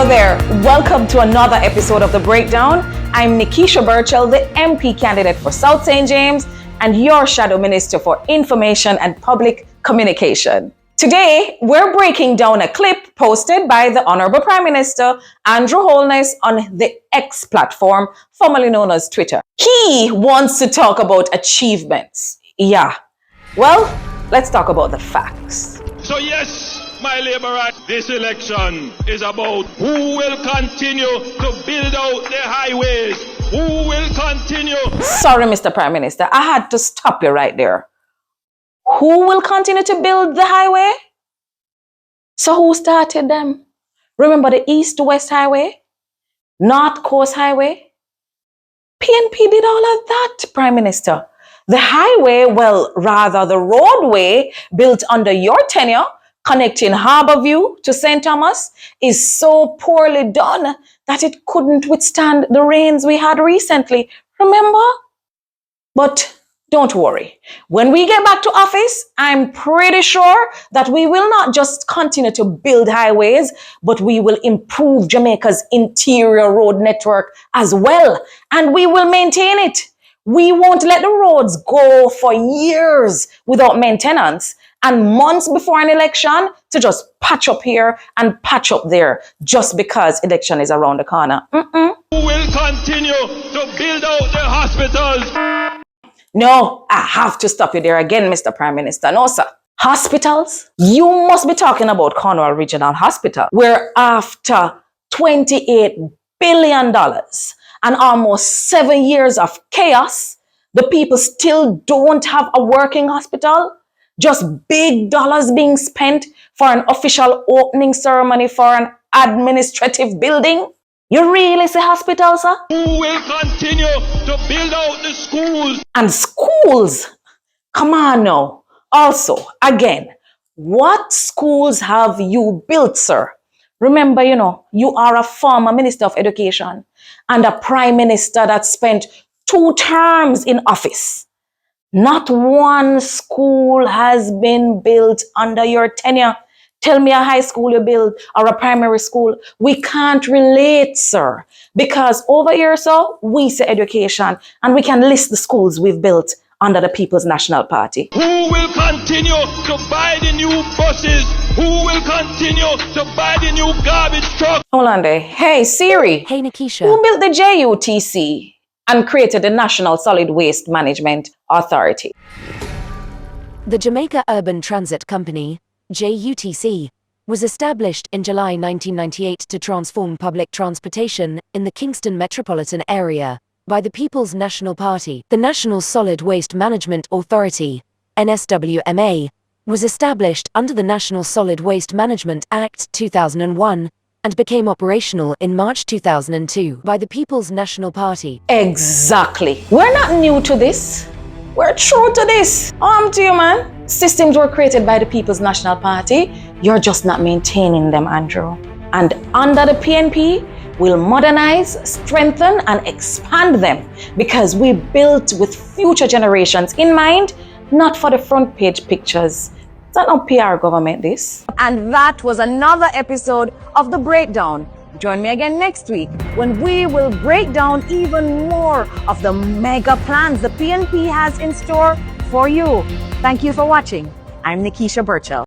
there, welcome to another episode of The Breakdown. I'm Nekeisha Burchell, the MP candidate for South St. James and your Shadow Minister for Information and Public Communication. Today, we're breaking down a clip posted by the Honorable Prime Minister Andrew Holness on the X platform, formerly known as Twitter. He wants to talk about achievements. Yeah, well, let's talk about the facts. So yes, my Labour, this election is about who will continue to build out the highways, who will continue. Sorry, Mr. Prime Minister, I had to stop you right there. Who will continue to build the highway? So who started them? Remember the East-West Highway? North Coast Highway? PNP did all of that, Prime Minister. The highway, well, rather the roadway built under your tenure, connecting Harbourview to St. Thomas, is so poorly done that it couldn't withstand the rains we had recently. Remember? But don't worry. When we get back to office, I'm pretty sure that we will not just continue to build highways, but we will improve Jamaica's interior road network as well. And we will maintain it. We won't let the roads go for years without maintenance and months before an election to just patch up here and patch up there just because election is around the corner. Who will continue to build out the hospitals? No, I have to stop you there again, Mr. Prime Minister. No, sir. Hospitals? You must be talking about Cornwall Regional Hospital, where after $28 billion and almost 7 years of chaos, the people still don't have a working hospital. Just big dollars being spent for an official opening ceremony for an administrative building. You really say hospital, sir? Who will continue to build out the schools? And schools? Come on now. Also, again, what schools have you built, sir? Remember, you are a former Minister of Education and a Prime Minister that spent 2 terms in office. Not one school has been built under your tenure. Tell me a high school you built or a primary school. We can't relate, sir, because over here, sir, we say education and we can list the schools we've built under the People's National Party. Who will continue to buy the new buses? Who will continue to buy the new garbage truck? Hold on there. Hey, Siri. Hey, Nekeisha. Who built the JUTC and created the National Solid Waste Management Authority? The Jamaica Urban Transit Company, JUTC, was established in July 1998 to transform public transportation in the Kingston metropolitan area by the People's National Party. The National Solid Waste Management Authority, NSWMA, was established under the National Solid Waste Management Act 2001 and became operational in March 2002 by the People's National Party. Exactly. We're not new to this. We're true to this. To you, man. Systems were created by the People's National Party. You're just not maintaining them, Andrew. And under the PNP, we'll modernize, strengthen, and expand them because we built with future generations in mind, not for the front page pictures. It's not PR government, this. And that was another episode of The Breakdown. Join me again next week when we will break down even more of the mega plans the PNP has in store for you. Thank you for watching. I'm Nekeisha Burchell.